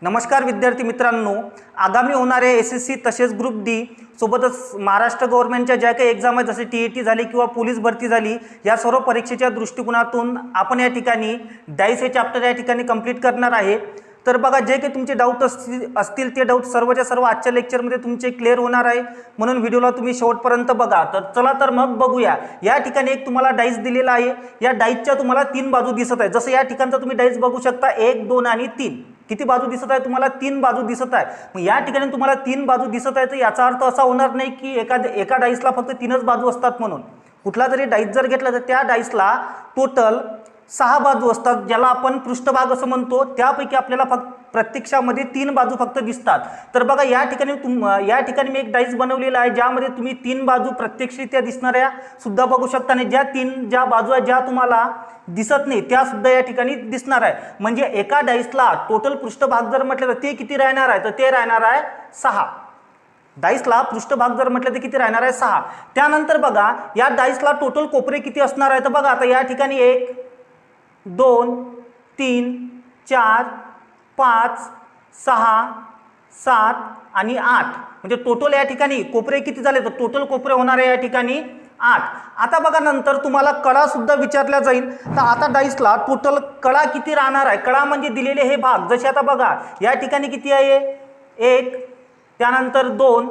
नमस्कार विद्यार्थी मित्रांनो, आगामी होणारे एसएससी तसेच ग्रुप डी सोबतच महाराष्ट्र गव्हर्नमेंटच्या ज्या काही एक्झाम आहेत जसे टीईटी झाली किंवा पोलीस भरती झाली, या सर्व परीक्षेच्या दृष्टिकोनातून आपण या ठिकाणी डाईस हे चॅप्टर या ठिकाणी कंप्लीट करणार आहे। तर बघा, जे काही तुमचे डाऊट असतील ते डाऊट सर्वच्या सर्व आजच्या लेक्चरमध्ये तुमचे क्लिअर होणार आहे, म्हणून व्हिडिओला तुम्ही शेवटपर्यंत बघा। तर चला तर मग बघूया। या ठिकाणी एक तुम्हाला डाईस दिलेला आहे, या डाईसच्या तुम्हाला 3 बाजू दिसत आहे। जसं या ठिकाणचा तुम्ही डाईस बघू शकता 1, 2 आणि 3। किती बाजू दिसत आहे तुम्हाला? 3 बाजू दिसत आहे। मग या ठिकाणी तुम्हाला 3 बाजू दिसत आहे, तर याचा अर्थ असा होणार नाही की एका डाईसला फक्त 3च बाजू असतात म्हणून। कुठला जरी डाईस जर घेतला तर त्या डाईसला टोटल 6 बाजू असतात, ज्याला आपण पृष्ठभाग असं म्हणतो। त्यापैकी आपल्याला फक्त प्रत्यक्षामध्ये 3 बाजू फक्त दिसतात। तर बघा, या ठिकाणी मी एक डाईस बनवलेला आहे, ज्यामध्ये तुम्ही 3 बाजू प्रत्यक्षरित्या दिसणाऱ्या सुद्धा बघू शकता आणि ज्या बाजू आहेत ज्या तुम्हाला दिसत नाही त्या सुद्धा या ठिकाणी दिसणार आहे। म्हणजे एका डाईसला टोटल पृष्ठभाग जर म्हटलं तर ते किती राहणार आहे? तर ते राहणार आहे 6। डाईसला पृष्ठभाग जर म्हटलं तर किती राहणार आहे? 6। त्यानंतर बघा, या डाईसला टोटल कोपरे किती असणार आहे? तर बघा, आता या ठिकाणी 1, 2, 3, 4, 5, 6, 7 आणि 8। म्हणजे टोटल या ठिकाणी कोपरे किती झाले? तर टोटल कोपरे होणार आहे या ठिकाणी 8। आता बघा, नंतर तुम्हाला कडा सुद्धा विचारल्या जाईल। तर आता डाईसला टोटल कडा किती राहणार आहे? कडा म्हणजे दिलेले हे भाग। जसे आता बघा, या ठिकाणी किती आहे? 1, त्यानंतर 2,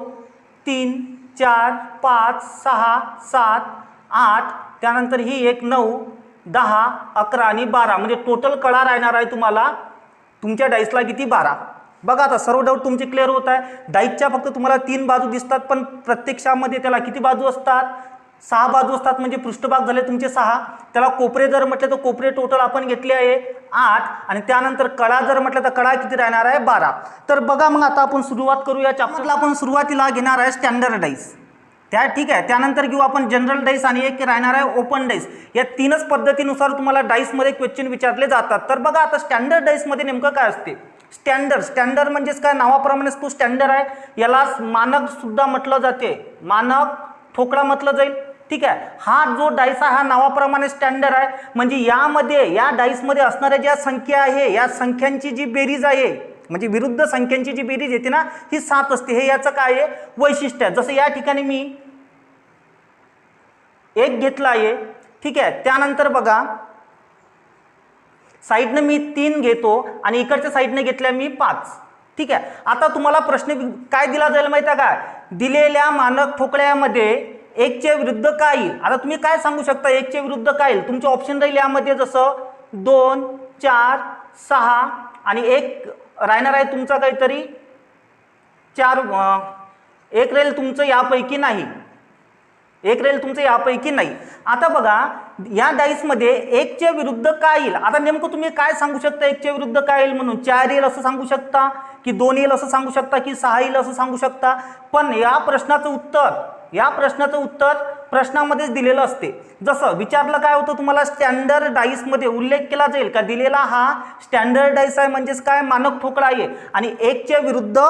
3, 4, 5, 6, 7, 8, त्यानंतर ही 1, 9, 10, 11 आणि 12। म्हणजे टोटल कडा राहणार आहे तुम्हाला तुमच्या डाईसला किती? 12। बघा, आता सर्व डाऊट तुमचे क्लिअर होत आहे। डाईसच्या फक्त तुम्हाला 3 बाजू दिसतात, पण प्रत्यक्षामध्ये त्याला किती बाजू असतात? 6 बाजू असतात। म्हणजे पृष्ठभाग झाले तुमचे 6। त्याला कोपरे जर म्हटलं तर कोपरे टोटल आपण घेतले आहे 8 आणि त्यानंतर कडा जर म्हटलं तर कडा किती राहणार आहे? 12। तर बघा, मग आता आपण सुरुवात करूया चॅप्टरला। आपण सुरुवातीला घेणार आहे स्टँडर्ड डाईस, ठीक आहे। त्यानंतर घेऊ आपण जनरल डाईस आणि एक राहणार आहे ओपन डाईस। या 3च पद्धतीनुसार तुम्हाला डाईसमध्ये क्वेश्चन विचारले जातात। तर बघा, आता स्टँडर्ड डाईसमध्ये नेमकं काय असते? स्टँडर्ड म्हणजेच काय? नावाप्रमाणेच तो स्टँडर्ड आहे। याला मानक सुद्धा म्हटलं जाते, मानक ठोकळा म्हटलं जाईल, ठीक आहे। हा जो डाईस आहे हा नावाप्रमाणे स्टँडर्ड आहे। म्हणजे या डाईसमध्ये असणाऱ्या ज्या संख्या आहे, या संख्यांची जी बेरीज आहे, म्हणजे विरुद्ध संख्यांची जी बेरीज येते ना, ही 7 असते। हे याचं काय आहे? वैशिष्ट्य आहे। जसं या ठिकाणी मी 1 घेतला आहे, ठीक आहे। त्यानंतर बघा, साईडनं मी 3 घेतो आणि इकडच्या साईडनं घेतल्या मी 5, ठीक आहे। आता तुम्हाला प्रश्न काय दिला जाईल माहिती आहे का? दिलेल्या मानक ठोकळ्यामध्ये 1 च्या विरुद्ध काय येईल? आता तुम्ही काय सांगू शकता 1 च्या विरुद्ध काय येईल? तुमचे ऑप्शन राहील यामध्ये जसं 2, 4, 6 आणि 1 राहणार आहे तुमचा काहीतरी 4, 1 राहील तुमचं यापैकी नाही, 1 राहील तुमचं यापैकी नाही। आता बघा, या डाईसमध्ये 1 च्या विरुद्ध काय येईल? आता नेमकं तुम्ही काय सांगू शकता 1 च्या विरुद्ध काय येईल म्हणून? 4 येईल असं सांगू शकता, की 2 येईल असं सांगू शकता, की 6 येईल असं सांगू शकता। पण या प्रश्नाचं उत्तर प्रश्नामध्येच दिलेलं असते। जसं विचारलं काय होतं तुम्हाला? स्टँडर्ड डाईसमध्ये उल्लेख केला जाईल का दिलेला हा स्टँडर्ड डाईस आहे, म्हणजेच काय? मानक ठोकळा आहे आणि 1 च्या विरुद्ध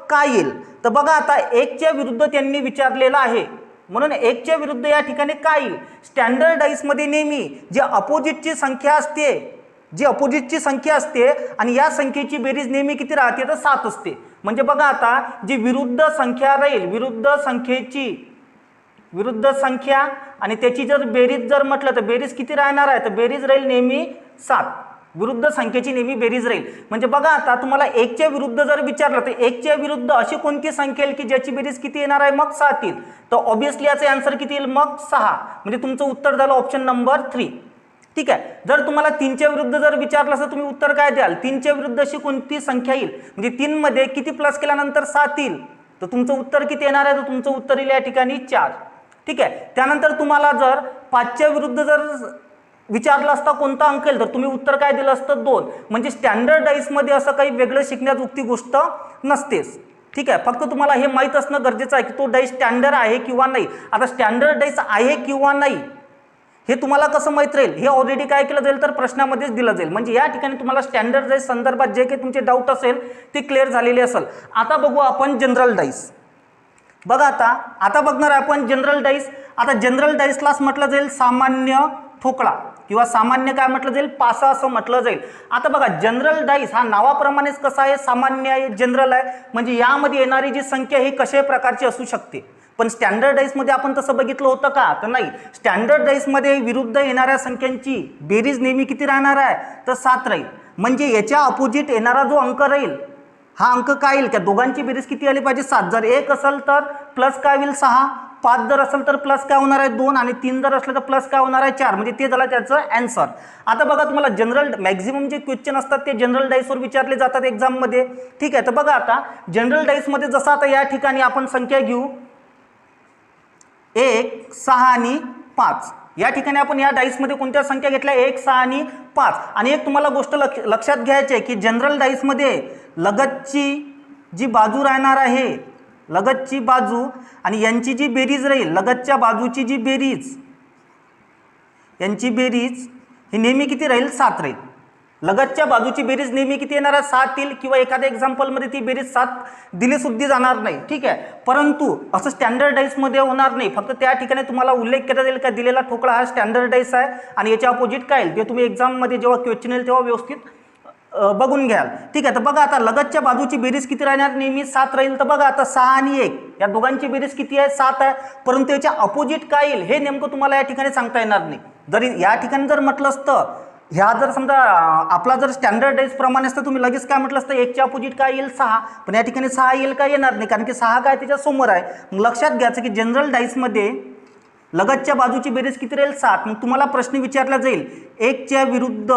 काय येईल? तर बघा, आता 1 च्या विरुद्ध त्यांनी विचारलेलं आहे, म्हणून 1 च्या विरुद्ध या ठिकाणी काय येईल? स्टँडर्ड डाईसमध्ये नेहमी जी अपोजिटची संख्या असते आणि या संख्येची बेरीज नेहमी किती राहते? तर 7 असते। म्हणजे बघा, आता जी विरुद्ध संख्या राहील, विरुद्ध संख्या आणि त्याची जर बेरीज जर म्हटलं तर बेरीज किती राहणार आहे? तर बेरीज राहील नेहमी 7। विरुद्ध संख्येची नेहमी बेरीज राहील। म्हणजे बघा, आता तुम्हाला 1 च्या विरुद्ध जर विचारलं तर 1 च्या विरुद्ध अशी कोणती संख्या येईल की ज्याची बेरीज किती येणार आहे? मग 7 येईल। तर ऑब्व्हियसली याचे आन्सर किती येईल? मग 6। म्हणजे तुमचं उत्तर झालं ऑप्शन नंबर 3, ठीक आहे। जर तुम्हाला 3 च्या विरुद्ध जर विचारलं असं तुम्ही उत्तर काय द्याल? 3 च्या विरुद्ध अशी कोणती संख्या येईल म्हणजे 3 मध्ये किती प्लस केल्यानंतर 7 येईल, तर तुमचं उत्तर किती येणार आहे? तर तुमचं उत्तर येईल या ठिकाणी 4, ठीक आहे। त्यानंतर तुम्हाला जर 5 च्या विरुद्ध जर विचारलं असता कोणता अंक येईल, तर तुम्ही उत्तर काय दिलं असतं? 2। म्हणजे स्टँडर्ड डाईसमध्ये असं काही वेगळं शिकण्याजोगती गोष्ट नसतेच, ठीक आहे। फक्त तुम्हाला हे माहीत असणं गरजेचं आहे की तो डाईस स्टँडर्ड आहे किंवा नाही। आता स्टँडर्ड डाईस आहे किंवा नाही हे तुम्हाला कसं माहीत राहील? हे ऑलरेडी काय केलं जाईल? तर प्रश्नामध्येच दिलं जाईल। म्हणजे या ठिकाणी तुम्हाला स्टँडर्ड डाईस संदर्भात जे काही तुमचे डाऊट असेल ते क्लिअर झालेले असेल। आता बघू आपण जनरल डाईस। बघा, आता बघणार आहे आपण जनरल डाईस। आता जनरल डाईसलाच म्हटलं जाईल सामान्य ठोकळा, किंवा सामान्य काय म्हटलं जाईल, पासा असं म्हटलं जाईल. आता बघा जनरल डाईस हा नावाप्रमाणेच कसा आहे, सामान्य आहे, जनरल आहे. म्हणजे यामध्ये येणारी जी संख्या ही कशाही प्रकारची असू शकते. पण स्टँडर्ड डाईसमध्ये आपण तसं बघितलं होतं का, तर नाही. स्टँडर्ड डाईसमध्ये विरुद्ध येणाऱ्या संख्यांची बेरीज नेहमी किती राहणार आहे, तर 7 राहील. म्हणजे याच्या अपोजिट येणारा जो अंक राहील हा अंक काय येईल, त्या दोघांची बेरीज किती आली पाहिजे, 7. जर 1 असेल तर प्लस काय होईल 6, 5 जर असेल तर प्लस काय होणार आहे 2, आणि 3 जर असलं तर प्लस काय होणार आहे 4. म्हणजे ते झालं त्याचं अँसर. आता बघा तुम्हाला जनरल मॅक्झिमम जे क्वेश्चन असतात ते जनरल डाईसवर विचारले जातात एक्झाममध्ये. ठीक आहे, तर बघा आता जनरल डाईसमध्ये जसं आता या ठिकाणी आपण संख्या घेऊ 1, 6 आणि 5. या ठिकाणी आपण या डाईसमध्ये कोणत्या संख्या घेतल्या, 1, 6 आणि 5. आणि एक तुम्हाला गोष्ट लक्षात घ्यायची आहे की जनरल डाईसमध्ये लगतची जी बाजू राहणार आहे, लगतची बाजू आणि यांची जी बेरीज राहील, लगतच्या बाजूची जी बेरीज, यांची बेरीज ही नेहमी किती राहील, 7 राहील. लगतच्या बाजूची बेरीज नेहमी किती येणार आहे, 7 येईल. किंवा एखाद्या एक्झाम्पलमध्ये ती बेरीज 7 दिली सुद्धा जाणार नाही. ठीक आहे, परंतु असं स्टँडर्ड डाईसमध्ये होणार नाही. फक्त त्या ठिकाणी तुम्हाला उल्लेख केला जाईल का दिलेला ठोकळा हा स्टँडर्ड डाईस आहे आणि याच्या अपोजिट काय येईल ते तुम्ही एक्झाममध्ये जेव्हा क्वेश्चन येईल तेव्हा व्यवस्थित बघून घ्याल. ठीक आहे, तर बघा आता लगतच्या बाजूची बेरीज किती राहणार, नेहमी 7 राहील. तर बघा आता 6 आणि 1 या दोघांची बेरीज किती आहे, 7 आहे. परंतु याच्या अपोजिट काय येईल हे नेमकं तुम्हाला या ठिकाणी सांगता येणार नाही. जरी या ठिकाणी जर म्हटलं असतं, ह्या जर समजा आपला जर स्टँडर्ड डाईस प्रमाणे असतं तुम्ही लगेच काय म्हटलं असतं, 1च्या अपोजिट काय येईल 6. पण या ठिकाणी 6 येईल का, येणार नाही, कारण की 6 काय त्याच्या समोर आहे. मग लक्षात घ्यायचं की जनरल डाईसमध्ये लगतच्या बाजूची बेरीज किती राहील, 7. मग तुम्हाला प्रश्न विचारला जाईल 1च्या विरुद्ध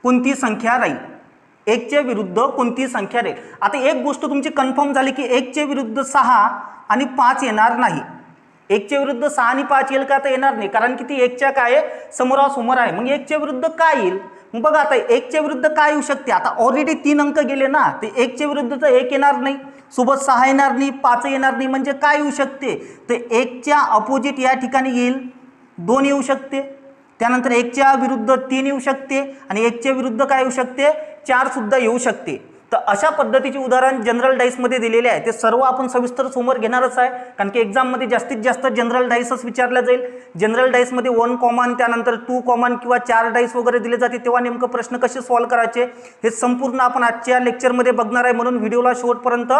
कोणती संख्या राहील, 1च्या विरुद्ध कोणती संख्या राहील. आता एक गोष्ट तुमची कन्फर्म झाली की 1च्या विरुद्ध 6 आणि 5 येणार नाही. 1च्या विरुद्ध 6 आणि 5 येईल का, तर येणार नाही, कारण की ती 1च्या काय आहे, समोरासमोर आहे. मग 1च्या विरुद्ध काय येईल, मग बघा आता 1च्या विरुद्ध काय येऊ शकते. आता ऑलरेडी 3 अंक गेले ना, ते 1च्या विरुद्ध तर 1 येणार नाही, सोबत 6 येणार नाही, 5 येणार नाही. म्हणजे काय येऊ शकते, तर 1च्या अपोजिट या ठिकाणी येईल 2 येऊ शकते. त्यानंतर 1च्या विरुद्ध 3 येऊ शकते आणि 1च्या विरुद्ध काय येऊ शकते, 4 सुद्धा येऊ शकते. तर अशा पद्धतीचे उदाहरण जनरल डाईसमध्ये दिलेले आहे. ते सर्व आपण सविस्तर समोर घेणारच आहे, कारण की एक्झाममध्ये जास्तीत जास्त जनरल डाईसच विचारला जाईल. जनरल डाईसमध्ये 1 कॉमन, त्यानंतर 2 कॉमन किंवा 4 डाईस वगैरे दिले जाते. तेव्हा नेमकं प्रश्न कसे सॉल्व्ह करायचे हे संपूर्ण आपण आजच्या लेक्चरमध्ये बघणार आहे. म्हणून व्हिडिओला शेवटपर्यंत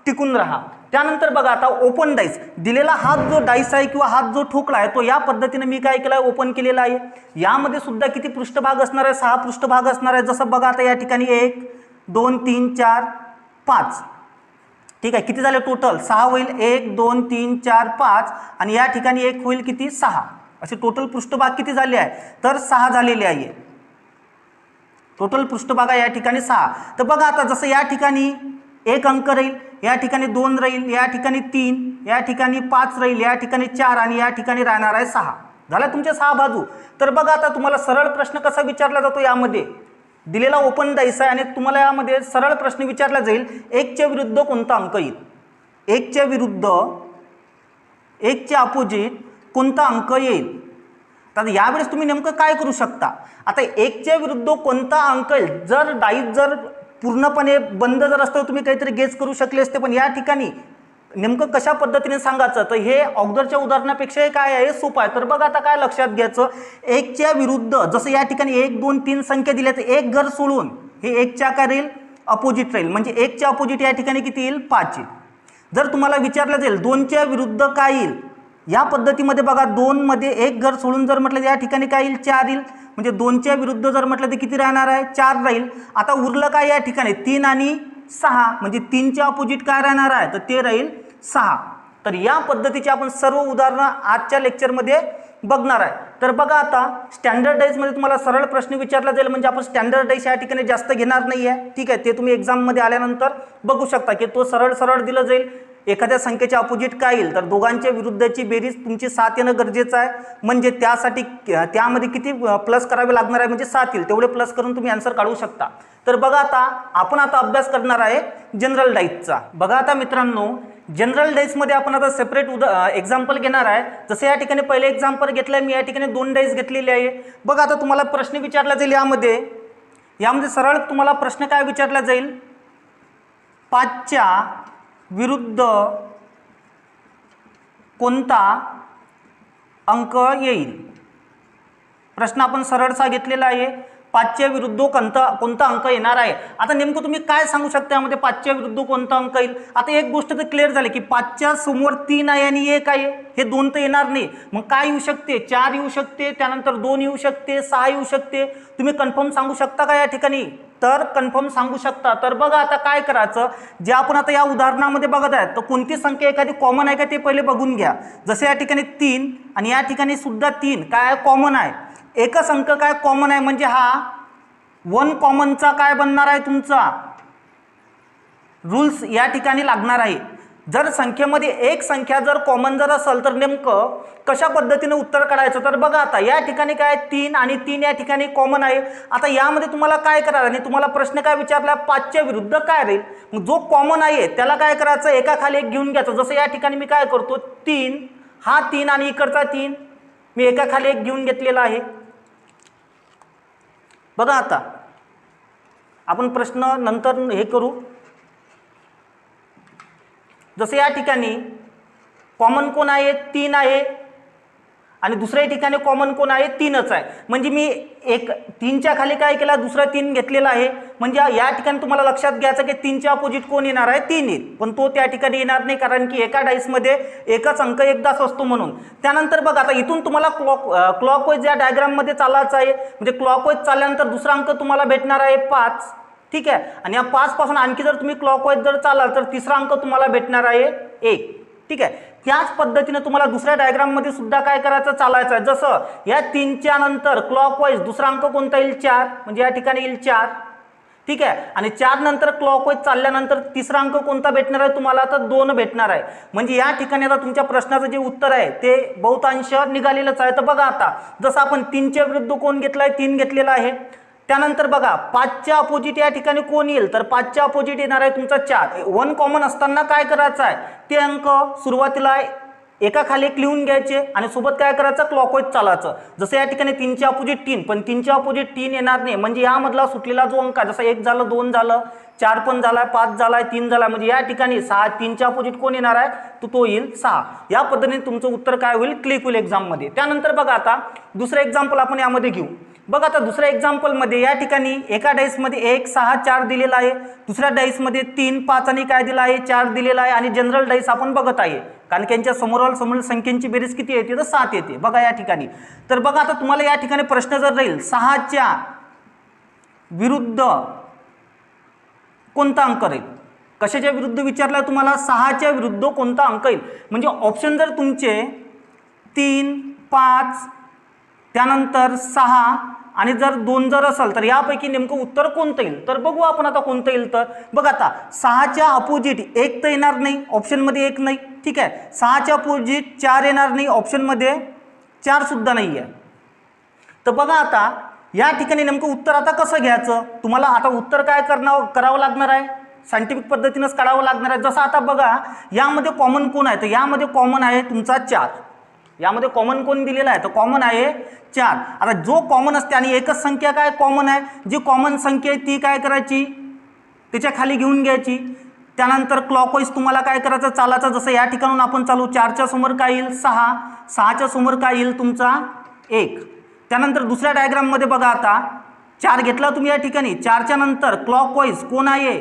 टिकून राहा. त्यानंतर बघा आता ओपन डाईस दिलेला हा जो डाईस आहे किंवा हा जो ठोकळा आहे तो या पद्धतीने मी काय केला आहे, ओपन केलेला आहे. यामध्ये सुद्धा किती पृष्ठभाग असणार आहे, 6 पृष्ठभाग असणार आहे. जसं बघा आता या ठिकाणी 1, 2, 3, 4, 5. ठीक आहे, किती झाले टोटल, 6 होईल. 1, 2, 3, 4, 5 आणि या ठिकाणी 1 होईल किती, 6. असे टोटल पृष्ठभाग किती झाले आहे, तर 6 झालेले आहे. टोटल पृष्ठभाग या ठिकाणी 6. तर बघा आता जसं या ठिकाणी 1 अंक राहील, या ठिकाणी 2 राहील, या ठिकाणी 3, या ठिकाणी 5 राहील, या ठिकाणी 4 आणि या ठिकाणी राहणार आहे 6. झाला तुमच्या 6 बाजू. तर बघा आता तुम्हाला सरळ प्रश्न कसा विचारला जातो, यामध्ये दिलेला ओपन डाईस आहे आणि तुम्हाला यामध्ये सरळ प्रश्न विचारला जाईल 1च्या विरुद्ध कोणता अंक येईल, 1च्या विरुद्ध 1च्या अपोजिट कोणता अंक येईल. तर यावेळेस तुम्ही नेमकं काय करू शकता, आता 1च्या विरुद्ध कोणता अंक येईल. जर डाईस जर पूर्णपणे बंद जर असतं तुम्ही काहीतरी गेस करू शकले असते, पण या ठिकाणी नेमकं कशा पद्धतीने सांगायचं, तर हे अगोदरच्या उदाहरणापेक्षा हे काय आहे, सोपं आहे. तर बघा आता काय लक्षात घ्यायचं, 1च्या विरुद्ध जसं या ठिकाणी 1, 2, 3 संख्या दिल्या तर 1 घर सोडून हे 1च्या काय राहील, अपोजिट राहील. म्हणजे 1च्या अपोजिट या ठिकाणी किती येईल, 5 येईल. जर तुम्हाला विचारलं जाईल 2च्या विरुद्ध काय येईल, या पद्धतीमध्ये बघा 2 मध्ये 1 घर सोडून जर म्हटलं या ठिकाणी काय येईल, 4 येईल. म्हणजे 2च्या विरुद्ध जर म्हटलं तर किती राहणार आहे, 4 राहील. आता उरलं काय या ठिकाणी 3 आणि 6, म्हणजे 3च्या अपोजिट काय राहणार आहे, तर ते राहील 6. तर या पद्धतीचे आपण सर्व उदाहरणं आजच्या लेक्चरमध्ये बघणार आहे. तर बघा आता स्टँडर्ड डाईसमध्ये तुम्हाला सरळ प्रश्न विचारला जाईल, म्हणजे आपण स्टँडर्ड डाईस या ठिकाणी जास्त घेणार नाही आहे. ठीक आहे, ते तुम्ही एक्झाममध्ये आल्यानंतर बघू शकता की तो सरळ सरळ दिलं जाईल. एखाद्या संख्येच्या अपोजिट काय येईल, तर दोघांच्या विरुद्धची बेरीज तुमची 7 येणं गरजेचं आहे. म्हणजे त्यासाठी त्यामध्ये किती प्लस करावे लागणार आहे, म्हणजे 7 येईल, तेवढे प्लस करून तुम्ही आन्सर काढू शकता. तर बघा आता आपण आता अभ्यास करणार आहे जनरल डाईसचा. बघा आता मित्रांनो, जनरल डाईसमध्ये आपण आता सेपरेट एक्झाम्पल घेणार आहे. जसं या ठिकाणी पहिले एक्झाम्पल घेतलं आहे मी, या ठिकाणी 2 डाईस घेतलेले आहे. बघा आता तुम्हाला प्रश्न विचारला जाईल यामध्ये सरळ तुम्हाला प्रश्न काय विचारला जाईल, 5च्या विरुद्ध कोणता अंक येईल. प्रश्न आपण सरळसा घेतलेला आहे, 5च्या विरुद्ध कोणता अंक येणार आहे. आता नेमकं तुम्ही काय सांगू शकता यामध्ये 5च्या विरुद्ध कोणता अंक येईल. आता एक गोष्ट तर क्लिअर झाली की 5च्या समोर 3 आहे आणि 1 आहे, हे 2 तर येणार नाही. मग काय येऊ शकते, 4 येऊ शकते, त्यानंतर 2 येऊ शकते, 6 येऊ शकते. तुम्ही कन्फर्म सांगू शकता का या ठिकाणी, तर कन्फर्म सांगू शकता. तर बघा आता काय करायचं, जे आपण आता या उदाहरणामध्ये बघत आहे तर कोणती संख्या एखादी कॉमन आहे का ते पहिले बघून घ्या. जसे या ठिकाणी 3 आणि या ठिकाणी सुद्धा 3 काय कॉमन आहे. एकच अंक काय कॉमन आहे म्हणजे हा 1 कॉमनचा काय बनणार आहे तुमचा रूल्स या ठिकाणी लागणार आहे. जर संख्येमध्ये एक संख्या जर कॉमन जर असेल तर नेमकं कशा पद्धतीने उत्तर काढायचं. तर बघा आता या ठिकाणी काय 3 आणि 3 या ठिकाणी कॉमन आहे. आता यामध्ये तुम्हाला काय करायला आणि तुम्हाला प्रश्न काय विचारला, 5च्या विरुद्ध काय राहील. मग जो कॉमन आहे त्याला काय करायचं, एका खाली एक घेऊन घ्यायचं. जसं या ठिकाणी मी काय करतो, 3 हा 3 आणि इकडचा 3 मी एका खाली एक घेऊन घेतलेला आहे. बघा आता आपण प्रश्न नंतर हे करू. जसे या ठिकाणी कॉमन कोण आहे, 3 आहे आणि दुसऱ्या ठिकाणी कॉमन कोण आहे, 3च आहे. म्हणजे मी 3च्या खाली काय केला, दुसरा 3 घेतलेला आहे. म्हणजे या ठिकाणी तुम्हाला लक्षात घ्यायचं की 3च्या अपोजिट कोण येणार आहे, 3 येईल. पण तो त्या ठिकाणी येणार नाही कारण की एका डाईसमध्ये एकच अंक एकदाच असतो म्हणून. त्यानंतर बघा आता इथून तुम्हाला क्लॉकवाईज या डायग्राममध्ये चालायचं आहे. म्हणजे क्लॉकवाईज चालल्यानंतर दुसरा अंक तुम्हाला भेटणार आहे 5. ठीक आहे. आणि या 5 पासून आणखी जर तुम्ही क्लॉकवाईज जर चालाल तर तिसरा अंक तुम्हाला भेटणार आहे 1. ठीक आहे. त्याच पद्धतीने तुम्हाला दुसऱ्या डायग्राममध्ये सुद्धा काय करायचं, चालायचं आहे. जसं या 3च्या नंतर क्लॉकवाईज दुसरा अंक कोणता येईल, 4. म्हणजे या ठिकाणी येईल 4. ठीक आहे. आणि 4 नंतर क्लॉकवाईज चालल्यानंतर तिसरा अंक कोणता भेटणार आहे तुम्हाला, तर 2 भेटणार आहे. म्हणजे या ठिकाणी आता तुमच्या प्रश्नाचं जे उत्तर आहे ते बहुतांश निघालेलंच आहे. तर बघा आता जसं आपण 3च्या विरुद्ध कोण घेतला आहे, 3 घेतलेला आहे. त्यानंतर बघा 5च्या अपोजिट या ठिकाणी कोण येईल, तर 5च्या अपोजिट येणार आहे तुमचा 4. 1 कॉमन असताना काय करायचं आहे, ते अंक सुरुवातीला एका खाली एक लिहून घ्यायचे आणि सोबत काय करायचं, क्लॉकवाईज चालायचं. जसं या ठिकाणी 3च्या अपोजिट 3, पण 3च्या अपोजिट 3 येणार नाही. म्हणजे यामधला सुटलेला जो अंक आहे, जसं 1 झालं, 2 झालं, 4 पण झालाय, 5 झालाय, 3 झाला. म्हणजे या ठिकाणी 6, 3च्या अपोजिट कोण येणार आहे, तो येईल 6. या पद्धतीने तुमचं उत्तर काय होईल, क्लिक होईल एक्झाममध्ये. त्यानंतर बघा आता दुसरं एक्झाम्पल आपण यामध्ये घेऊ. बघा आता दुसऱ्या एक्झाम्पलमध्ये या ठिकाणी एका डाईसमध्ये 1, 6, 4 दिलेला आहे. दुसऱ्या डाईसमध्ये 3, 5 आणि काय दिला आहे, 4 दिलेला आहे. आणि जनरल डाईस आपण बघत आहे कारण की यांच्या समोर संख्येची बेरीज किती येते, तर 7 येते. बघा या ठिकाणी. तर बघा आता तुम्हाला या ठिकाणी प्रश्न जर राहील 6च्या विरुद्ध कोणता अंक राहील, कशाच्या विरुद्ध विचारला तुम्हाला, 6च्या विरुद्ध कोणता अंक येईल. म्हणजे ऑप्शन जर तुमचे 3, 5 त्यानंतर 6 आणि जर 2 जर असेल तर यापैकी नेमकं उत्तर कोणतं येईल. तर बघू आपण आता कोणतं येईल. तर बघा आता 6च्या अपोजिट 1 तर येणार नाही, ऑप्शनमध्ये 1 नाही. ठीक आहे. 6च्या अपोजिट 4 येणार नाही, ऑप्शनमध्ये 4 सुद्धा नाही आहे. तर बघा आता या ठिकाणी नेमकं उत्तर आता कसं घ्यायचं, तुम्हाला आता उत्तर काय करावं लागणार आहे, सायंटिफिक पद्धतीनंच काढावं लागणार आहे. जसं आता बघा यामध्ये कॉमन कोण आहे, तर यामध्ये कॉमन आहे तुमचा 4. यामध्ये कॉमन कोण दिलेला आहे, तर कॉमन आहे 4. आता जो कॉमन असते आणि एकच संख्या काय कॉमन आहे, जी कॉमन संख्या आहे ती काय करायची, त्याच्या खाली घेऊन घ्यायची. त्यानंतर क्लॉकवाईज तुम्हाला काय करायचं, चालायचं. जसं या ठिकाणून आपण चालू, 4च्या समोर काय येईल 6, 6च्या समोर काय येईल तुमचा 1. त्यानंतर दुसऱ्या डायग्राममध्ये बघा आता 4 घेतला तुम्ही या ठिकाणी, 4च्या नंतर क्लॉकवाईज कोण आहे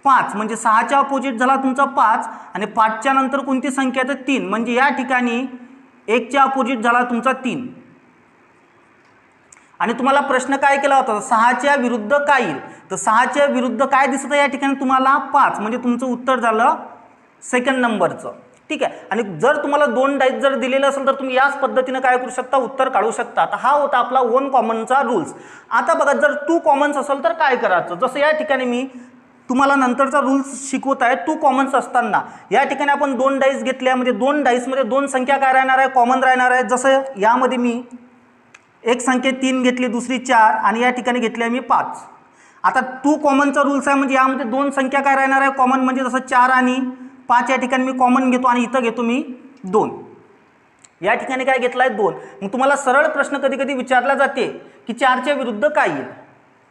5. म्हणजे 6च्या अपोजिट झाला तुमचा 5 आणि 5च्या नंतर कोणती संख्या, तर 3. म्हणजे या ठिकाणी 1च्या अपोजिट झाला तुमचा 3. आणि तुम्हाला प्रश्न काय केला होता, 6च्या विरुद्ध काय येईल, तर 6च्या विरुद्ध काय दिसत आहे या ठिकाणी तुम्हाला 5. म्हणजे तुमचं उत्तर झालं सेकंड नंबरचं. ठीक आहे. आणि जर तुम्हाला 2 डाईस जर दिलेलं असेल तर तुम्ही याच पद्धतीने काय करू शकता, उत्तर काढू शकता. आता हा होता आपला 1 कॉमनचा रूल्स. आता बघा जर 2 कॉमन्स असेल तर काय करायचं. जसं या ठिकाणी मी तुम्हाला नंतरचा रूल्स शिकवत आहे. 2 कॉमन्स असताना या ठिकाणी आपण 2 डाईस घेतल्यामध्ये 2 डाईसमध्ये 2 संख्या काय राहणार आहे, कॉमन राहणार आहे. जसं यामध्ये मी एक संख्या 3 घेतली, दुसरी 4 आणि या ठिकाणी घेतली मी 5. आता 2 कॉमनचा रूल्स आहे म्हणजे यामध्ये 2 संख्या काय राहणार आहे कॉमन. म्हणजे जसं 4 आणि 5 या ठिकाणी मी कॉमन घेतो आणि इथं घेतो मी 2. या ठिकाणी काय घेतला आहे 2. मग तुम्हाला सरळ प्रश्न कधी कधी विचारला जाते की 4च्या विरुद्ध काय येईल,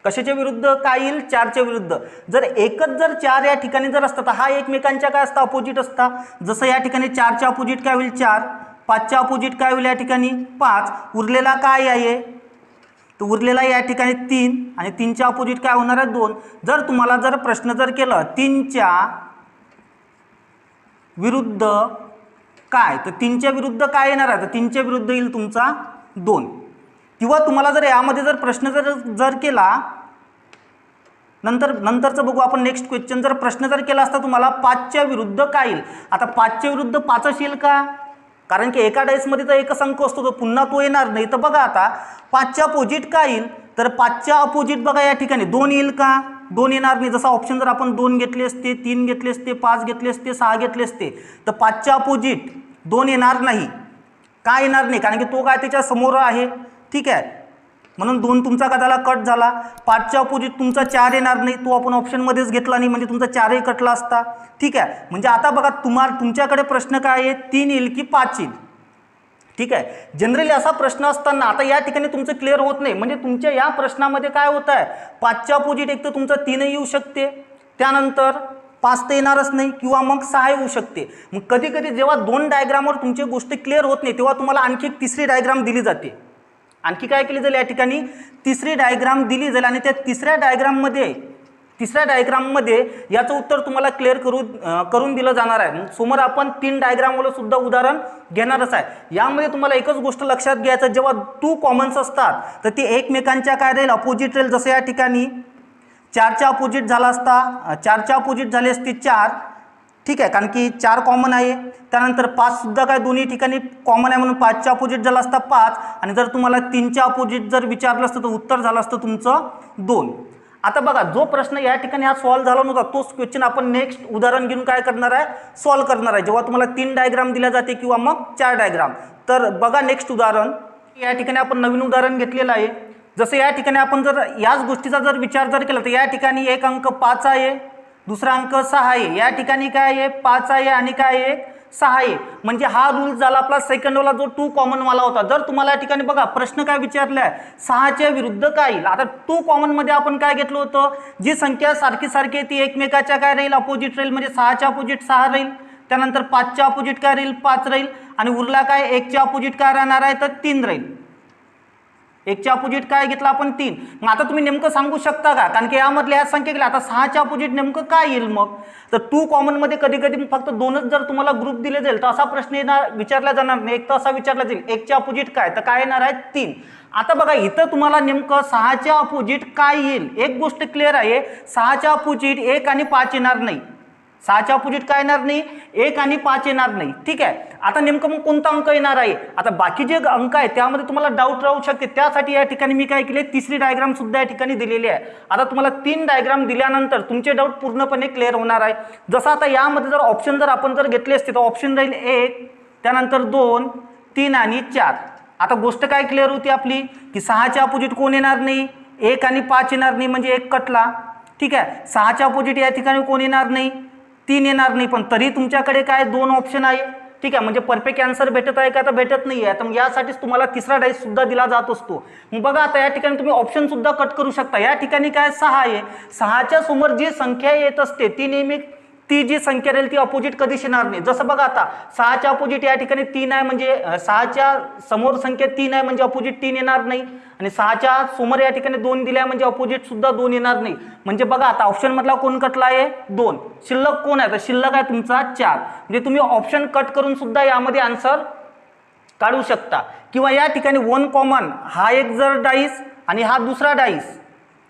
कशाच्या विरुद्ध काय येईल, 4च्या विरुद्ध. जर एकच जर 4 या ठिकाणी जर असतं तर हा एकमेकांच्या काय असतं, अपोजिट असता. जसं या ठिकाणी 4च्या अपोजिट काय होईल 4, 5च्या अपोजिट काय होईल या ठिकाणी 5. उरलेला काय आहे तर उरलेला या ठिकाणी 3 आणि 3च्या अपोजिट काय होणार आहे 2. जर तुम्हाला जर प्रश्न जर केलं 3च्या विरुद्ध काय, तर 3च्या विरुद्ध काय येणार आहे, तर 3च्या विरुद्ध येईल तुमचा 2. किंवा तुम्हाला जर यामध्ये जर प्रश्न जर केला नंतरचं बघू आपण नेक्स्ट क्वेश्चन, जर प्रश्न जर केला असता तुम्हाला 5च्या विरुद्ध काय येईल. आता 5च्या विरुद्ध 5च येईल का, कारण की एका डाईसमध्ये तर एकच अंक असतो, तो पुन्हा तो येणार नाही. तर बघा आता 5च्या अपोजिट काय येईल, तर 5च्या अपोजिट बघा या ठिकाणी 2 येईल का, 2 येणार नाही. जसा ऑप्शन जर आपण 2 घेतले असते, 3 घेतले असते, 5 घेतले असते, 6 घेतले असते, तर 5च्या अपोजिट 2 येणार नाही. का येणार नाही, कारण की तो काय त्याच्या समोर आहे. ठीक आहे, म्हणून 2 तुमचा का झाला, कट झाला. 5च्या अपोजिट तुमचा 4 येणार नाही, तो आपण ऑप्शनमध्येच घेतला नाही, म्हणजे तुमचा 4ही कटला असता. ठीक आहे, म्हणजे आता बघा तुमच्याकडे प्रश्न काय आहे, 3 येईल की 5 येईल. ठीक आहे, जनरली असा प्रश्न असताना आता या ठिकाणी तुमचं क्लिअर होत नाही. म्हणजे तुमच्या या प्रश्नामध्ये काय होत आहे, 5च्या अपोजिट एक तर तुमचा 3 येऊ शकते, त्यानंतर 5 तर येणारच नाही, किंवा मग 6 येऊ शकते. मग कधी कधी जेव्हा 2 डायग्रामवर तुमची गोष्ट क्लिअर होत नाही, तेव्हा तुम्हाला आणखी एक तिसरी डायग्राम दिली जाते. आणखी काय केली जाईल, या ठिकाणी तिसरी डायग्राम दिली जाईल, आणि त्या तिसऱ्या डायग्राममध्ये याचं उत्तर तुम्हाला क्लिअर करून दिलं जाणार आहे. समोर आपण 3 डायग्रामवालं सुद्धा उदाहरण घेणारच आहे. यामध्ये तुम्हाला एकच गोष्ट लक्षात घ्यायचं, जेव्हा 2 कॉमन्स असतात तर ते एकमेकांच्या काय राहील, अपोजिट राहील. जसं या ठिकाणी 4च्या अपोजिट झाला असता, 4च्या अपोजिट झाले असते 4. ठीक आहे, कारण की 4 कॉमन आहे. त्यानंतर 5 सुद्धा काय दोन्ही ठिकाणी कॉमन आहे, म्हणून 5च्या अपोजिट झाला असता 5. आणि जर तुम्हाला 3च्या अपोजिट जर विचारलं असतं तर उत्तर झालं असतं तुमचं 2. आता बघा, जो प्रश्न या ठिकाणी हा सॉल्व्ह झाला नव्हता, तोच क्वेश्चन आपण नेक्स्ट उदाहरण घेऊन काय करणार आहे, सॉल्व्ह करणार आहे. जेव्हा तुम्हाला 3 डायग्राम दिल्या जाते किंवा मग 4 डायग्राम. तर बघा नेक्स्ट उदाहरण, या ठिकाणी आपण नवीन उदाहरण घेतलेलं आहे. जसं या ठिकाणी आपण जर याच गोष्टीचा जर विचार जर केला, तर या ठिकाणी एक अंक 5 आहे, दुसरा अंक 6 आहे. या ठिकाणी काय आहे, 5 आहे आणि काय आहे, 6 आहे. म्हणजे हा रूल झाला आपला सेकंडवाला, जो 2 कॉमनवाला होता. जर तुम्हाला या ठिकाणी बघा प्रश्न काय विचारलाय, 6च्या विरुद्ध काय येईल. आता 2 कॉमनमध्ये आपण काय घेतलं होतं, जी संख्या सारखी आहे ती एकमेकाच्या काय राहील, अपोजिट राहील. म्हणजे 6च्या अपोजिट 6 राहील, त्यानंतर 5च्या अपोजिट काय राहील, 5 राहील, आणि उरला काय 1च्या अपोजिट काय राहणार आहे, तर 3 राहील. 1च्या अपोजिट काय घेतला आपण, 3. मग आता तुम्ही नेमकं सांगू शकता का, कारण की यामधल्या ह्या संख्या केल्या, आता 6च्या अपोजिट नेमकं काय येईल. मग तर 2 कॉमनमध्ये कधी कधी फक्त 2च जर तुम्हाला ग्रुप दिले जाईल तर असा प्रश्न विचारला जाणार नाही. एक तर असा विचारला जाईल 1च्या अपोजिट काय, तर काय येणार आहे, 3. आता बघा इथं तुम्हाला नेमकं 6च्या अपोजिट काय येईल. एक गोष्ट क्लिअर आहे, 6च्या अपोजिट 1 आणि 5 येणार नाही. 6च्या अपोजिट काय येणार नाही, 1 आणि 5 येणार नाही. ठीक आहे, आता नेमकं मग कोणता अंक येणार आहे. आता बाकी जे अंक आहे त्यामध्ये तुम्हाला डाऊट राहू शकते, त्यासाठी या ठिकाणी मी काय केले, तिसरी डायग्राम सुद्धा या ठिकाणी दिलेली आहे. आता तुम्हाला 3 डायग्राम दिल्यानंतर तुमचे डाऊट पूर्णपणे क्लिअर होणार आहे. जसं आता यामध्ये जर ऑप्शन जर आपण जर घेतले असते तर ऑप्शन राहील 1, त्यानंतर 2, 3 आणि 4. आता गोष्ट काय क्लिअर होती आपली, की 6च्या अपोजिट कोण येणार नाही, 1 आणि 5 येणार नाही, म्हणजे 1 कटला. ठीक आहे, 6च्या अपोजिट या ठिकाणी कोण येणार नाही, 3 येणार नाही. पण तरी तुमच्याकडे काय 2 ऑप्शन आहे. ठीक आहे, म्हणजे परफेक्ट आन्सर भेटत आहे का, तर भेटत नाही आहे. तर मग यासाठीच तुम्हाला तिसरा डाईस सुद्धा दिला जात असतो. मग बघा आता या ठिकाणी तुम्ही ऑप्शन सुद्धा कट करू शकता. या ठिकाणी काय 6 आहे, 6च्या समोर जी संख्या येत असते ती नेहमी ती जी संख्या राहील ती अपोजिट कधीच येणार नाही. जसं बघा आता 6च्या अपोजिट या ठिकाणी 3 आहे, म्हणजे 6च्या समोर संख्या 3 आहे, म्हणजे अपोजिट 3 येणार नाही. आणि 6च्या समोर या ठिकाणी 2 दिल्या, म्हणजे अपोजिट सुद्धा 2 येणार नाही. म्हणजे बघा आता ऑप्शन मधला कोण कटला आहे, 2. शिल्लक कोण आहे, तर शिल्लक आहे तुमचा 4. म्हणजे तुम्ही ऑप्शन कट करून सुद्धा यामध्ये आन्सर काढू शकता. किंवा या ठिकाणी 1 कॉमन, हा एक जर डाईस आणि हा दुसरा डाईस.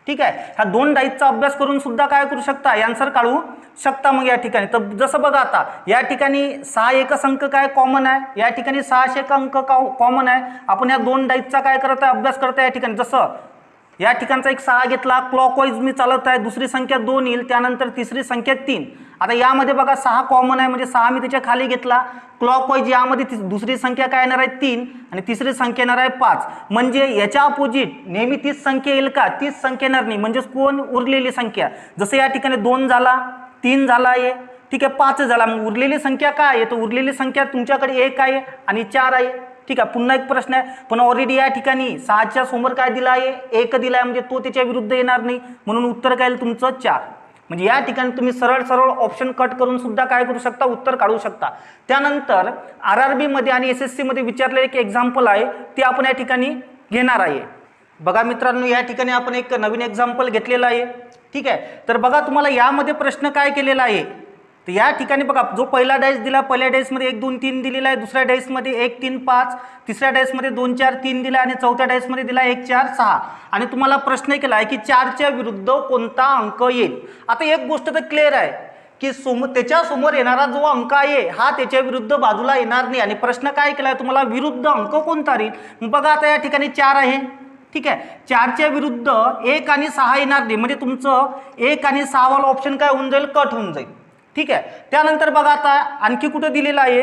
ठीक आहे, ह्या 2 डाईसचा अभ्यास करून सुद्धा काय करू शकता, आन्सर काढू शकता. मग या ठिकाणी तर जसं बघा आता या ठिकाणी 6 एकच अंक काय कॉमन आहे, या ठिकाणी 6 एक अंक कॉमन आहे. आपण या 2 डाईसचा काय करत आहे, अभ्यास करत आहे. या ठिकाणी जसं या ठिकाणचा एक 6 घेतला, क्लॉकवाईज मी चालत आहे, दुसरी संख्या 2 येईल, त्यानंतर तिसरी संख्या 3. आता यामध्ये बघा 6 कॉमन आहे, म्हणजे 6 मी त्याच्या खाली घेतला. क्लॉकवाईज यामध्ये दुसरी संख्या काय येणार आहे, 3, आणि तिसरी संख्या येणार आहे 5. म्हणजे याच्या अपोजिट नेहमी तीच संख्या येईल का, तीच संख्या येणार नाही. म्हणजेच कोण, उरलेली संख्या. जसं या ठिकाणी 2 झाला, 3 झाला आहे, ठीक आहे, 5 झाला. मग उरलेली संख्या काय आहे, तर उरलेली संख्या तुमच्याकडे 1 आहे आणि 4 आहे. ठीक आहे, पुन्हा एक प्रश्न आहे, पण ऑलरेडी या ठिकाणी 6च्या समोर काय दिला आहे, 1 दिला आहे, म्हणजे तो त्याच्या विरुद्ध येणार नाही. म्हणून उत्तर काय येईल तुमचं 4. म्हणजे या ठिकाणी तुम्ही सरळ ऑप्शन कट करून सुद्धा काय करू शकता, उत्तर काढू शकता. त्यानंतर RRB मध्ये आणि SSC मध्ये विचारलेले एक एक्झाम्पल आहे, ते आपण या ठिकाणी घेणार आहे. बघा मित्रांनो, या ठिकाणी आपण एक नवीन एक्झाम्पल घेतलेला आहे. ठीक आहे, तर बघा तुम्हाला यामध्ये प्रश्न काय केलेला आहे. तर या ठिकाणी बघा, जो पहिला डायस दिला, पहिल्या डायसमध्ये 1 2 3 दिलेला आहे, दुसऱ्या डायसमध्ये 1 3 5, तिसऱ्या डायसमध्ये 2 4 3 दिला आणि चौथ्या डायसमध्ये दिला 1 4 6. आणि तुम्हाला प्रश्न केला आहे की 4च्या विरुद्ध कोणता अंक येईल. आता एक गोष्ट तर क्लिअर आहे की त्याच्या समोर येणारा जो अंक आहे हा त्याच्या विरुद्ध बाजूला येणार नाही. आणि प्रश्न काय केला आहे तुम्हाला, विरुद्ध अंक कोणता राहील. बघा आता या ठिकाणी 4 आहे. ठीक आहे, 4च्या विरुद्ध 1 आणि 6 येणार नाही, म्हणजे तुमचं 1 आणि 6 वाला ऑप्शन काय होऊन जाईल, कट होऊन जाईल. ठीक आहे, त्यानंतर बघा आता आणखी कुठं दिलेलं आहे.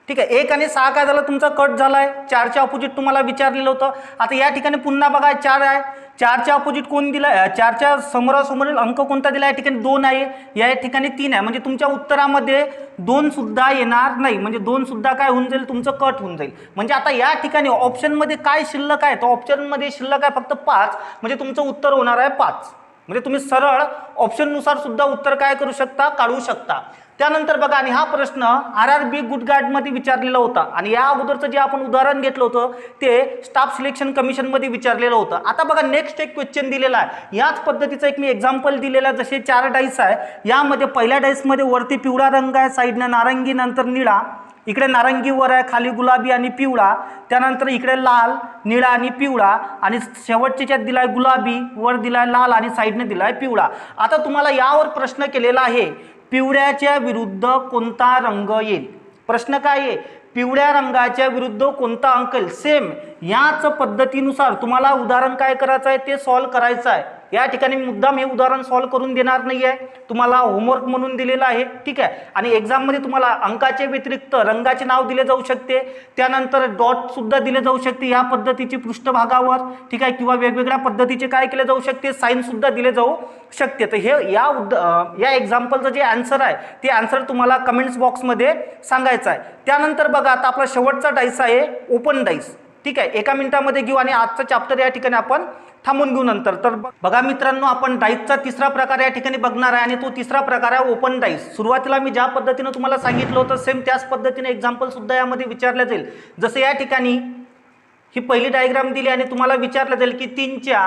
ठीक आहे, 1 आणि 6 काय झालं, तुमचा कट झाला आहे. 4च्या अपोजिट तुम्हाला विचारलेलं होतं. आता या ठिकाणी पुन्हा बघा 4 आहे, 4च्या अपोजिट कोण दिला, 4च्या समोरासमोरील अंक कोणता दिला, या ठिकाणी 2 आहे, या ठिकाणी 3 आहे, म्हणजे तुमच्या उत्तरामध्ये 2 सुद्धा येणार नाही, म्हणजे 2 सुद्धा काय होऊन जाईल, तुमचं कट होऊन जाईल. म्हणजे आता या ठिकाणी ऑप्शनमध्ये काय शिल्लक आहे, तर ऑप्शनमध्ये शिल्लक आहे फक्त 5, म्हणजे तुमचं उत्तर होणार आहे 5. म्हणजे तुम्ही सरळ ऑप्शननुसार सुद्धा उत्तर काय करू शकता, काढू शकता. त्यानंतर बघा, आणि हा प्रश्न RRB गुडगार्डमध्ये विचारलेला होता. आणि या अगोदरचं जे आपण उदाहरण घेतलं होतं ते स्टाफ सिलेक्शन कमिशनमध्ये विचारलेलं होतं. आता बघा नेक्स्ट एक क्वेश्चन दिलेला आहे, याच पद्धतीचं एक मी एक्झाम्पल दिलेलं आहे. जसे 4 डाईस आहे, यामध्ये पहिल्या डाईसमध्ये वरती पिवळा रंग आहे, साईडनं नारंगी, नंतर निळा, इकडे नारंगी वर आहे, खाली गुलाबी आणि पिवळा, त्यानंतर इकडे लाल, निळा आणि पिवळा, आणि शेवटच्यात दिलाय गुलाबी, वर दिलाय लाल आणि साईडने दिलाय पिवळा. आता तुम्हाला यावर प्रश्न केलेला आहे, पिवळ्याच्या विरुद्ध कोणता रंग येईल. प्रश्न काय आहे, पिवळ्या रंगाच्या विरुद्ध कोणता अंक येईल. सेम याच पद्धतीनुसार तुम्हाला उदाहरण काय करायचं आहे, ते सॉल्व्ह करायचं आहे. या ठिकाणी मुद्दाम हे उदाहरण सॉल्व्ह करून देणार नाही आहे, तुम्हाला होमवर्क म्हणून दिलेलं आहे. ठीक आहे, आणि एक्झाममध्ये तुम्हाला अंकाचे व्यतिरिक्त रंगाचे नाव दिले जाऊ शकते, त्यानंतर डॉट सुद्धा दिले जाऊ शकते या पद्धतीची पृष्ठभागावर. ठीक आहे, किंवा वेगवेगळ्या पद्धतीचे काय केले जाऊ शकते, साईन सुद्धा दिले जाऊ शकते. तर हे या एक्झाम्पलचं जे आन्सर आहे ते आन्सर तुम्हाला कमेंट्स बॉक्समध्ये सांगायचं आहे. त्यानंतर बघा, आता आपला शेवटचा डाईस आहे ओपन डाईस. ठीक आहे, 1 मिनिटामध्ये घेऊ आणि आजचा चॅप्टर या ठिकाणी आपण थांबून घेऊ नंतर. तर बघा मित्रांनो, आपण डाईसचा तिसरा प्रकार या ठिकाणी बघणार आहे, आणि तो तिसरा प्रकार आहे ओपन डाईस. सुरुवातीला मी ज्या पद्धतीने तुम्हाला सांगितलं होतं सेम त्याच पद्धतीने एक्झाम्पल सुद्धा यामध्ये विचारलं जाईल. जसं या ठिकाणी ही पहिली डायग्राम दिली आणि तुम्हाला विचारलं जाईल की 3च्या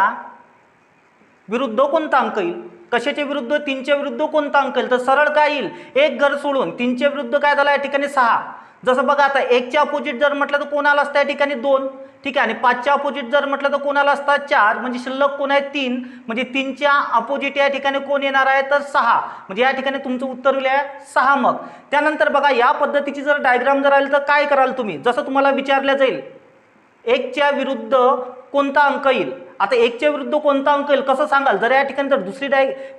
विरुद्ध कोणता अंक येईल. कशाच्या विरुद्ध, 3च्या विरुद्ध कोणता अंक येईल. तर सरळ काय येईल, एक घर सोडून 3च्या विरुद्ध काय झालं, या ठिकाणी 6. जसं बघा आता 1च्या अपोजिट जर म्हटलं तर कोणाला असतं, या ठिकाणी 2. ठीक आहे, आणि 5च्या अपोजिट जर म्हटलं तर कोणाला असतात 4, म्हणजे शिल्लक कोण आहे 3, म्हणजे 3च्या अपोजिट या ठिकाणी कोण येणार आहे तर 6, म्हणजे या ठिकाणी तुमचं उत्तर होईल 6. मग त्यानंतर बघा, या पद्धतीची जर डायग्राम जर आली तर काय कराल तुम्ही, जसं तुम्हाला विचारलं जाईल 1च्या विरुद्ध कोणता अंक येईल. आता 1च्या विरुद्ध कोणता अंक येईल कसं सांगाल. जर या ठिकाणी जर दुसरी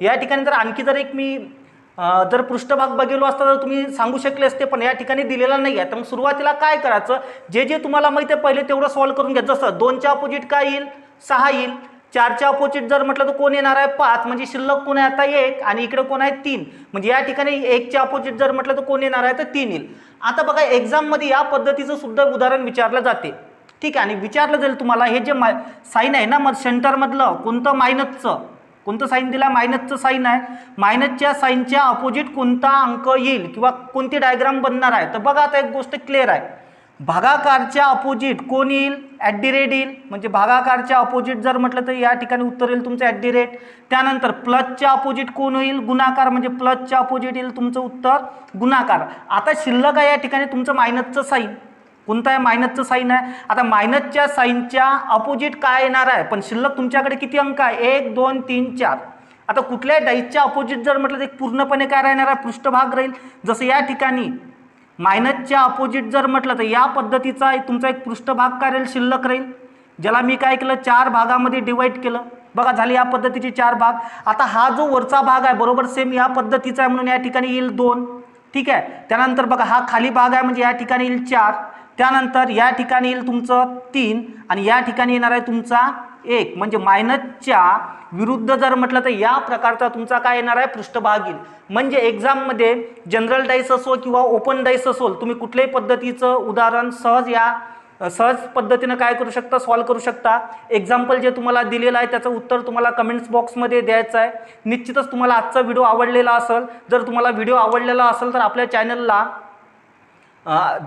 या ठिकाणी जर आणखी जर एक मी जर पृष्ठभाग बघितलो असता तर तुम्ही सांगू शकले असते, पण या ठिकाणी दिलेला नाही आहे. तर मग सुरुवातीला काय करायचं, जे तुम्हाला माहिती आहे पहिले तेवढं सॉल्व्ह करून घ्या. जसं 2च्या अपोजिट काय येईल, 6 येईल. 4च्या अपोजिट जर म्हटलं तर कोण येणार आहे 5, म्हणजे शिल्लक कोण आहे आता 1, आणि इकडे कोण आहे 3, म्हणजे या ठिकाणी 1च्या अपोजिट जर म्हटलं तर कोण येणार आहे तर 3 येईल. आता बघा एक्झाममध्ये या पद्धतीचं सुद्धा उदाहरण विचारलं जाते. ठीक आहे, आणि विचारलं जाईल तुम्हाला हे जे साईन आहे ना, मग सेंटरमधलं कोणतं मायनसचं, कोणतं साईन दिला, मायनसचं साईन आहे, मायनसच्या साईनच्या अपोजिट कोणता अंक येईल किंवा कोणती डायग्राम बनणार आहे. तर बघा आता एक गोष्ट क्लिअर आहे, भागाकारच्या अपोजिट कोण येईल, @ येईल, म्हणजे भागाकारच्या अपोजिट जर म्हटलं तर या ठिकाणी उत्तर येईल तुमचं @. त्यानंतर प्लसच्या अपोजिट कोण होईल, गुणाकार, म्हणजे प्लसच्या अपोजिट येईल तुमचं उत्तर गुणाकार. आता शिल्लक आहे या ठिकाणी तुमचं मायनसचं साईन, कोणतं आहे, मायनसचं साईन आहे. आता मायनसच्या साईनच्या अपोजिट काय येणार आहे, पण शिल्लक तुमच्याकडे किती अंक आहे, 1 2 3 4. आता कुठल्याही डाईसच्या अपोजिट जर म्हटलं तर पूर्णपणे काय राहणार आहे, पृष्ठभाग राहील. जसं या ठिकाणी मायनसच्या अपोजिट जर म्हटलं तर या पद्धतीचा तुमचा एक पृष्ठभाग काय राहील, शिल्लक राहील, ज्याला मी काय केलं 4 भागामध्ये डिवाईड केलं. बघा झाले या पद्धतीचे 4 भाग. आता हा जो वरचा भाग आहे बरोबर सेम या पद्धतीचा आहे, म्हणून या ठिकाणी येईल 2. ठीक आहे, त्यानंतर बघा हा खाली भाग आहे, म्हणजे या ठिकाणी येईल 4. त्यानंतर या ठिकाणी येईल तुमचं 3, आणि या ठिकाणी येणार आहे तुमचा 1, म्हणजे मायनसच्या विरुद्ध जर म्हटलं तर या प्रकारचा तुमचा काय येणार आहे, पृष्ठभाग येईल. म्हणजे एक्झाममध्ये जनरल डाईस असो किंवा ओपन डाईस असो, तुम्ही कुठल्याही पद्धतीचं उदाहरण सहज पद्धतीनं काय करू शकता, सॉल्व्ह करू शकता. एक्झाम्पल जे तुम्हाला दिलेलं आहे त्याचं उत्तर तुम्हाला कमेंट्स बॉक्समध्ये द्यायचं आहे. निश्चितच तुम्हाला आजचा व्हिडिओ आवडलेला असेल, जर तुम्हाला व्हिडिओ आवडलेला असेल तर आपल्या चॅनलला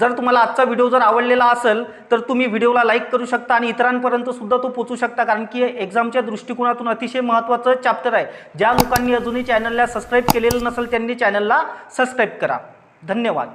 जर तुम्हाला आजचा व्हिडिओ जर आवडलेला असेल तर तुम्ही व्हिडिओला लाईक करू शकता आणि इतरांपर्यंत सुद्धा तो पोचू शकता, कारण की एक्झामच्या दृष्टिकोनातून अतिशय महत्त्वाचं चॅप्टर आहे. ज्या लोकांनी अजूनही चॅनलला सबस्क्राईब केलेलं नसेल त्यांनी चॅनलला सबस्क्राईब करा. धन्यवाद.